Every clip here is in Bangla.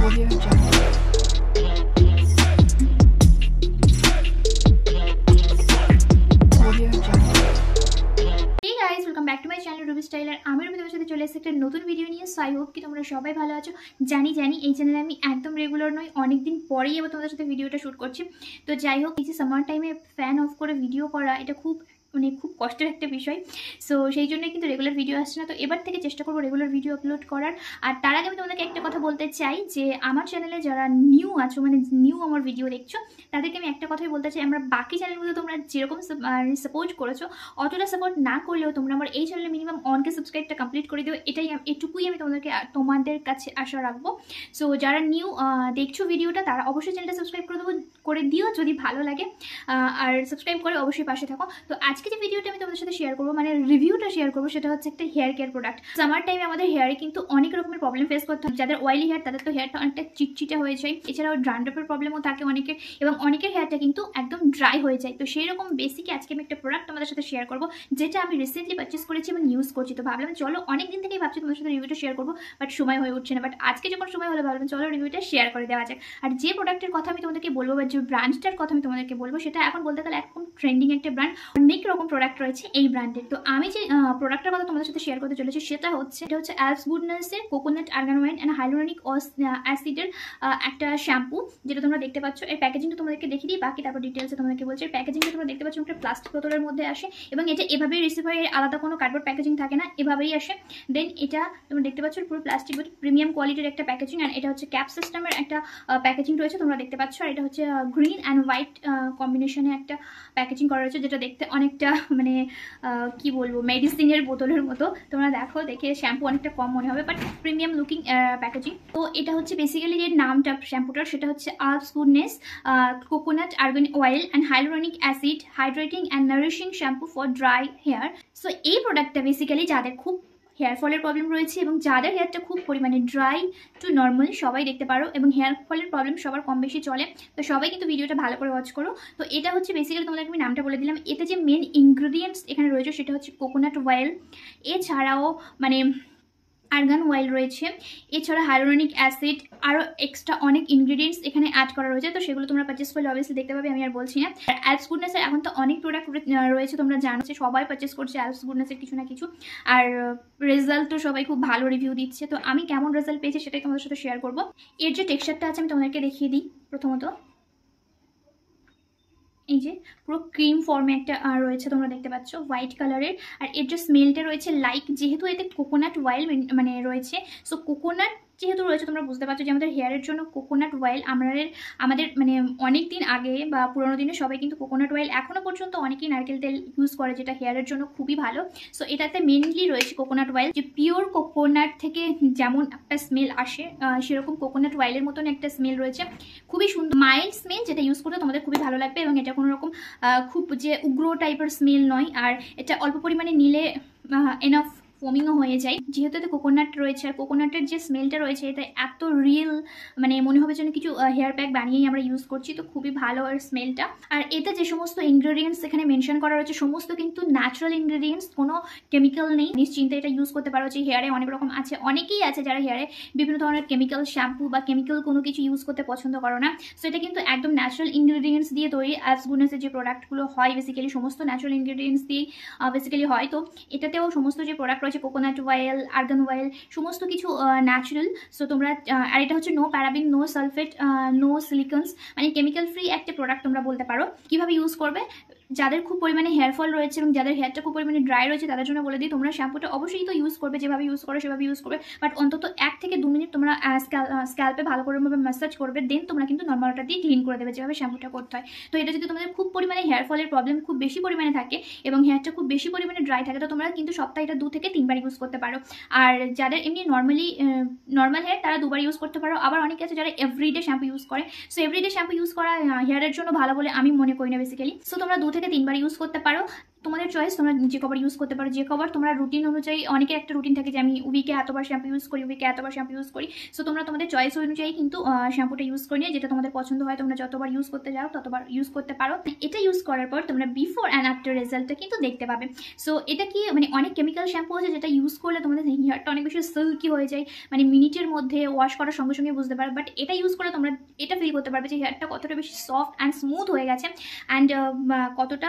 Audio Jungle. Audio Jungle. Hey guys, welcome back to my channel Ruby Style আর আমি তোমাদের সাথে চলে এসেছি একটা নতুন ভিডিও নিয়ে। সো আই হোপ কি তোমরা সবাই ভালো আছো। জানি এই চ্যানেলে আমি একদম রেগুলার নই, অনেকদিন পরেই এবার তোমাদের সাথে ভিডিওটা শুট করছি। তো যাই হোক, এই যে সামার টাইমে ফ্যান অফ করে ভিডিও করা, এটা খুব কষ্টের একটা বিষয়। সো সেই জন্য কিন্তু রেগুলার ভিডিও আসছে না। তো এবার থেকে চেষ্টা করবো রেগুলার ভিডিও আপলোড করার। আর তার আগে আমি তোমাদেরকে একটা কথা বলতে চাই যে আমার চ্যানেলে যারা নিউ আছো, মানে নিউ আমার ভিডিও দেখছো, তাদেরকে আমি একটা কথাই বলতে চাই, আমরা বাকি চ্যানেলগুলো তোমরা যেরকম সাপোর্ট করেছো, অতটা সাপোর্ট না করলেও তোমরা আমার এই চ্যানেলে মিনিমাম 1K সাবস্ক্রাইবটা কমপ্লিট করে দিও। এটুকুই আমি তোমাদের কাছে আশা রাখবো। সো যারা নিউ দেখছো ভিডিওটা, তারা অবশ্যই চ্যানেলটা সাবস্ক্রাইব করে দিও যদি ভালো লাগে, আর সাবস্ক্রাইব করে অবশ্যই পাশে থাকো। তো আজকে যে ভিডিওটা আমি তোমাদের সাথে শেয়ার করবো, মানে রিভিউটা শেয়ার করবো, সেটা হচ্ছে একটা হেয়ার কেয়ার প্রোডাক্ট। সামার টাইমে আমাদের হেয়ারে কিন্তু অনেক রকমের প্রবলেম ফেস করতে হয়। যাদের অয়েলি হেয়ার, তাদের তো হেয়ারটা অনেকটা চিটচিটে হয়ে যায়। এছাড়াও ড্যান্ড্রফের প্রবলেমও থাকে অনেকের, এবং অনেকের হেয়ারটা কিন্তু একদম ড্রাই হয়ে যায়। তো সেই রকম বেসিকে আজকে আমি একটা প্রোডাক্ট তোমাদের সাথে শেয়ার করবো, যেটা আমি রিসেন্টলি পারচেস করেছি এবং ইউজ করছি। তো ভাবলাম চলো, অনেকদিন থেকেই ভাবছি তোমাদের সাথে রিভিউটা শেয়ার করবো, বাট সময় হয়ে উঠছে না। বাট আজকে যখন সময় হলো, ভাবলাম চলো রিভিউটা শেয়ার করে দেওয়া যাক। আর যে প্রোডাক্টের কথা আমি তোমাদেরকে বলবো, বা যে ব্র্যান্ডটার কথা আমি তোমাদেরকে বলবো, সেটা এখন বলতে গেলে একদম ট্রেন্ডিং একটা ব্র্যান্ড। অনেক রকম প্রোডাক্ট রয়েছে এই ব্র্যান্ডের। তো আমি যে প্রোডাক্টের কথা তোমাদের সাথে শেয়ার করতে চলেছি, এটা হচ্ছে অ্যালস গুডনেসের coconut argan oil and hyaluronic অ্যাসিডের একটা শ্যাম্পু, যেটা তোমরা দেখতে পাচ্ছ। এর প্যাকেজিংটা তোমাদেরকে দেখিয়ে দিই, বাকি তারপর ডিটেলসে তোমাদেরকে বলছি। প্যাকেজিংটা তোমরা দেখতে পাচ্ছ একটা প্লাস্টিক বোতলের মধ্যে আসে, এবং এটা এভাবেই রিসিভ হয়, আলাদা কোনো কার্ডবোর্ড প্যাকেজিং থাকে না, এভাবেই আসে। দেন এটা তোমরা দেখতে পাচ্ছ পুরো প্লাস্টিক বোতল, প্রিমিয়াম কোয়ালিটির একটা প্যাকেজিং। আর এটা হচ্ছে ক্যাপ সিস্টেমের একটা প্যাকেজিং রয়েছে, তোমরা দেখতে পাচ্ছ। আর এটা হচ্ছে গ্রিন অ্যান্ড হোয়াইট কম্বিনেশনে একটা প্যাকেজিং করা রয়েছে, যেটা দেখতে অনেকটা মানে কি বলবো, মেডিসিনের বোতলের মতো। তোমরা দেখে শ্যাম্পু অনেকটা কম মনে হবে, বাট প্রিমিয়াম লুকিং প্যাকেজিং। তো এটা হচ্ছে বেসিক্যালি যে নামটা শ্যাম্পুটার, সেটা হচ্ছে Alps goodness coconut argan oil and hyaluronic acid hydrating and nourishing shampoo for dry hair. So এই প্রোডাক্টটা বেসিক্যালি যাদের খুব হেয়ার ফলের প্রবলেম রয়েছে, এবং যাদের হেয়ারটা খুব পরিমাণে ড্রাই টু নর্মাল, সবাই দেখতে পারো, এবং হেয়ার ফলের প্রবলেম সবার কম বেশি চলে। তো সবাই কিন্তু ভিডিওটা ভালো করে ওয়াচ করো। তো এটা হচ্ছে বেসিক্যালি, তোমাদেরকে আমি নামটা বলে দিলাম। এতে যে মেন ইনগ্রিডিয়েন্টস এখানে রয়েছে, সেটা হচ্ছে কোকোনাট অয়েল, এছাড়াও মানে আর্গান অয়েল রয়েছে, এছাড়া হাইলোরনিক অ্যাসিড, আরও এক্সট্রা অনেক ইনগ্রিডিয়েন্টস এখানে অ্যাড করা রয়েছে। তো সেগুলো তোমরা পারচেস করলে অবভিয়াসলি দেখতে পাবে, আমি আর বলছি না। আর অ্যালস গুডনেসের এখন তো অনেক প্রোডাক্ট রয়েছে, তোমরা জানো যে সবাই পারচেস করছে অ্যালস গুডনেসের কিছু না কিছু, আর রেজাল্টও সবাই খুব ভালো রিভিউ দিচ্ছে। তো আমি কেমন রেজাল্ট পেয়েছি সেটাই তোমাদের সাথে শেয়ার করবো। এর যে টেক্সচারটা আছে আমি তোমাদেরকে দেখিয়ে দিই। প্রথমত এই যে পুরো ক্রিম ফর্মে একটা রয়েছে, তোমরা দেখতে পাচ্ছ হোয়াইট কালারের। আর এর যে স্মেলটা রয়েছে, লাইক যেহেতু এতে কোকোনাট অয়েল মানে রয়েছে, সো কোকোনাট যেহেতু রয়েছে, তোমরা বুঝতে পারছো যে আমাদের হেয়ারের জন্য কোকোনাট অয়েল আমাদের মানে অনেক দিন আগে বা পুরোনো দিনে সবাই কিন্তু কোকোনাট অয়েল, এখনও পর্যন্ত অনেকেই নারকেল তেল ইউজ করে, যেটা হেয়ারের জন্য খুবই ভালো। সো এটাতে মেনলি রয়েছে কোকোনাট অয়েল, যে পিওর কোকোনাট থেকে যেমন একটা স্মেল আসে, সেরকম কোকোনাট অয়েলের মতন একটা স্মেল রয়েছে, খুবই সুন্দর মাইল্ড স্মেল, যেটা ইউজ করতে তোমাদের খুবই ভালো লাগবে। এবং এটা কোনো রকম খুব যে উগ্র টাইপের স্মেল নয়, আর এটা অল্প পরিমাণে নিলে এনাফ ফোমিংও হয়ে যায়। যেহেতু এতে কোকোনাট রয়েছে, আর কোকোনাটের যে স্মেলটা রয়েছে, এটা এত রিয়েল, মানে মনে হবে যেন কিছু হেয়ার প্যাক বানিয়েই আমরা ইউজ করছি। তো খুবই ভালো আর স্মেলটা। আর এতে যে সমস্ত ইনগ্রেডিয়েন্টস এখানে মেনশন করা রয়েছে, সমস্ত কিন্তু ন্যাচারাল ইনগ্রেডিয়েন্টস, কোনো কেমিক্যাল নেই। নিশ্চিন্তে এটা ইউজ করতে পারো। যে হেয়ারে অনেক রকম আছে, অনেকেই আছে যারা হেয়ারে বিভিন্ন ধরনের কেমিক্যাল শ্যাম্পু বা কেমিক্যাল কোনো কিছু ইউজ করতে পছন্দ করো না। সো এটা কিন্তু একদম ন্যাচারাল ইনগ্রেডিয়েন্টস দিয়ে তৈরি। অ্যালস গুডনেসের যে প্রোডাক্টগুলো হয়, বেসিক্যালি সমস্ত ন্যাচারাল ইনগ্রেডিয়েন্টস দিয়েই বেসিক্যালি হয়। তো এটাতেও সমস্ত যে প্রোডাক্ট রয়েছে, কোকোনাট অয়েল, আর্গান অয়েল, সমস্ত কিছু ন্যাচারাল। সো তোমরা, আর এটা হচ্ছে no paraben, no sulphate, no silicones, মানে কেমিক্যাল ফ্রি একটা প্রোডাক্ট তোমরা বলতে পারো। কিভাবে ইউজ করবে, যাদের খুব পরিমাণে হেয়ার ফল রয়েছে এবং যাদের হেয়ারটা খুব পরিমাণে ড্রাই রয়েছে, তাদের জন্য বলে দিই, তোমরা শ্যাম্পুটা অবশ্যই তো ইউজ করবে, যেভাবে ইউজ করো সেভাবে ইউজ করবে, বাট অন্তত 1 থেকে 2 মিনিট তোমরা স্ক্যাল্পে ভালো করে ম্যাসাজ করবে। দেন তোমরা কিন্তু নর্মাল ওয়াটার দিয়ে ক্লিন করে দেবে, যেভাবে শ্যাম্পুটা করতে হয়। তো এটা যদি তোমাদের খুব পরিমাণে হেয়ার ফলের প্রবলেম খুব বেশি পরিমাণে থাকে, এবং হেয়ারটা খুব বেশি পরিমাণে ড্রাই থাকে, তো তোমরা কিন্তু সপ্তাহে এটা 2 থেকে 3 বার ইউজ করতে পারো। আর যাদের এমনি নর্মাল হেয়ার, তারা 2 বার ইউজ করতে পারো। আবার অনেকে আছে যারা এভরিডে শ্যাম্পু ইউজ করে। সো এভরিডে শ্যাম্পু ইউজ করা হেয়ারের জন্য ভালো বলে আমি মনে করি না বেসিক্যালি। সো তোমরা 2 থেকে 3 বার ইউজ করতে পারো। তোমাদের চয়েস, তোমরা যে কভার ইউজ করতে পারো। যে কভার তোমরা রুটিন অনুযায়ী, অনেকের একটা রুটিন থাকে যে আমি উইকে এতবার শ্যাম্পু ইউজ করি, উইকে এতবার শ্যাম্পু ইউজ করি। সো তোমরা তোমাদের চয়েস অনুযায়ী কিন্তু শ্যাম্পুটা ইউজ করে নিয়ে, যেটা তোমাদের পছন্দ হয় তোমরা যতবার ইউজ করতে যাও ততবার ইউজ করতে পারো। এটা ইউজ করার পর তোমরা বিফোর অ্যান্ড আফটার রেজাল্টটা কিন্তু দেখতে পাবে। সো এটা কি মানে অনেক কেমিক্যাল শ্যাম্পু আছে যেটা ইউজ করলে তোমাদের হেয়ারটা অনেক বেশি সিল্কি হয়ে যায়, মানে মিনিটের মধ্যে ওয়াশ করার সঙ্গে সঙ্গে বুঝতে পারবে। বাট এটা ইউজ করে তোমরা এটা ফিল করতে পারবে যে হেয়ারটা কতটা বেশি সফট অ্যান্ড স্মুথ হয়ে গেছে, অ্যান্ড কতটা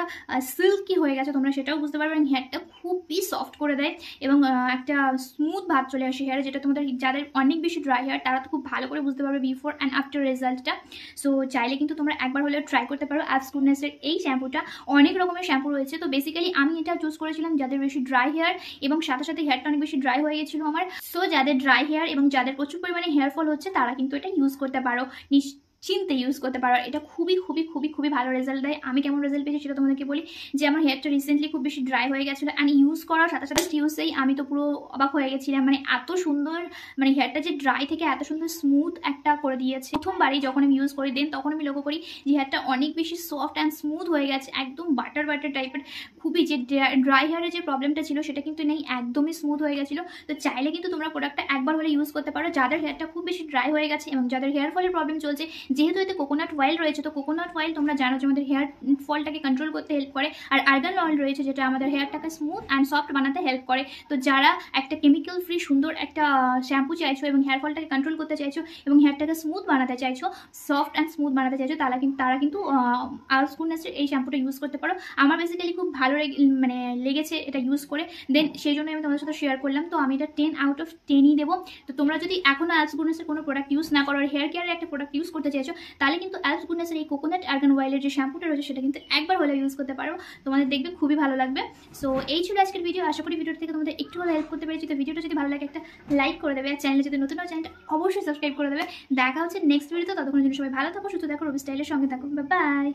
সিল্কি হয়ে গেছে তোমরা সেটাও বুঝতে পারবে। হেয়ারটা খুবই সফট করে দেয় এবং একটা স্মুথ ভাব চলে আসে হেয়ারে, যেটা তোমাদের যাদের অনেক বেশি ড্রাই হেয়ার তারা তো খুব ভালো করে বুঝতে পারবে বিফোর অ্যান্ড আফটার রেজাল্টটা। সো চাইলে কিন্তু তোমরা একবার হলেও ট্রাই করতে পারো অ্যাবস গুডনেসের এই শ্যাম্পুটা। অনেক রকমের শ্যাম্পু রয়েছে, তো বেসিক্যালি আমি এটা চুজ করেছিলাম যাদের বেশি ড্রাই হেয়ার এবং সাথে সাথে হেয়ারটা অনেক বেশি ড্রাই হয়ে গেছিলো আমার। সো যাদের ড্রাই হেয়ার এবং যাদের প্রচুর পরিমাণে হেয়ার ফল হচ্ছে তারা কিন্তু এটা ইউজ করতে পারো, চিনতে ইউজ করতে পারো। এটা খুবই খুবই খুবই খুবই ভালো রেজাল্ট দেয়। আমি কেমন রেজাল্ট পেয়েছি সেটা তোমাদেরকে বলি, যে আমার হেয়ারটা রিসেন্টলি খুব বেশি ড্রাই হয়ে গেছিলো, অ্যান্ড ইউজ করার সাথে সাথে ইউজেই আমি তো পুরো অবাক হয়ে গেছিলাম, মানে এত সুন্দর, মানে হেয়ারটা যে ড্রাই থেকে এত সুন্দর স্মুথ একটা করে দিয়েছে। প্রথমবারই যখন আমি ইউজ করি দেন তখন আমি লক্ষ্য করি যে হেয়ারটা অনেক বেশি সফট অ্যান্ড স্মুথ হয়ে গেছে, একদম বাটার বাটার টাইপের। খুবই যে ড্রাই হেয়ারের যে প্রবলেমটা ছিল সেটা কিন্তু নেই, একদমই স্মুথ হয়ে গেছিলো। তো চাইলে কিন্তু তোমরা প্রোডাক্টটা একবার হলে ইউজ করতে পারো যাদের হেয়ারটা খুব বেশি ড্রাই হয়ে গেছে এবং যাদের হেয়ার ফলের প্রবলেম চলছে। যেহেতু এতে কোকোনাট অয়েল রয়েছে, তো কোকোনাট অয়েল তোমরা জানো যে আমাদের হেয়ার ফলটাকে কন্ট্রোল করতে হেল্প করে, আর আর্গান অয়েল রয়েছে যেটা আমাদের হেয়ারটাকে স্মুথ অ্যান্ড সফট বানাতে হেল্প করে। তো যারা একটা কেমিক্যাল ফ্রি সুন্দর একটা শ্যাম্পু চাইছো এবং হেয়ার ফলটাকে কন্ট্রোল করতে চাইছো এবং হেয়ারটাকে স্মুথ বানাতে চাইছো, সফট অ্যান্ড স্মুথ বানাতে চাইছো, তারা কিন্তু অ্যাবস গুডনেসের এই শ্যাম্পুটা ইউজ করতে পারো। আমার বেসিক্যালি খুব ভালো মানে লেগেছে এটা ইউজ করে, দেন সেই জন্য আমি তোমাদের সাথে শেয়ার করলাম। তো আমি এটা 10 আউট অফ 10ই দেবো। তো তোমরা যদি এখনও অ্যাবস গুডনেসের কোনো প্রোডাক্ট ইউজ না করো আর হেয়ার কেয়ারের একটা প্রোডাক্ট ইউজ করতে চাইছো, তাহলে কিন্তু অ্যাবস গুডনেসের এই কোকোনাট আর্গান অয়েলের যে শ্যাম্পুটা রয়েছে সেটা কিন্তু একবার হলে ইউজ করতে পারো, তোমাদের দেখবে খুবই ভালো লাগবে। সো এই ছিল আজকের ভিডিও। আশা করি ভিডিও থেকে তোমাদের একটু হলে হেল্প করতে পেরেছি। তো ভিডিওটা যদি ভালো লাগে একটা লাইক করে দেবে, আর চ্যানেলে যদি নতুন হয় চ্যানেলটা অবশ্যই সাবস্ক্রাইব করে দেবে। দেখা হচ্ছে নেক্সট ভিডিওতে, ততক্ষণ জন্য সবাই ভালো থাকো, সুস্থ থাকো, রবি স্টাইলের সঙ্গে থাকো। বাই।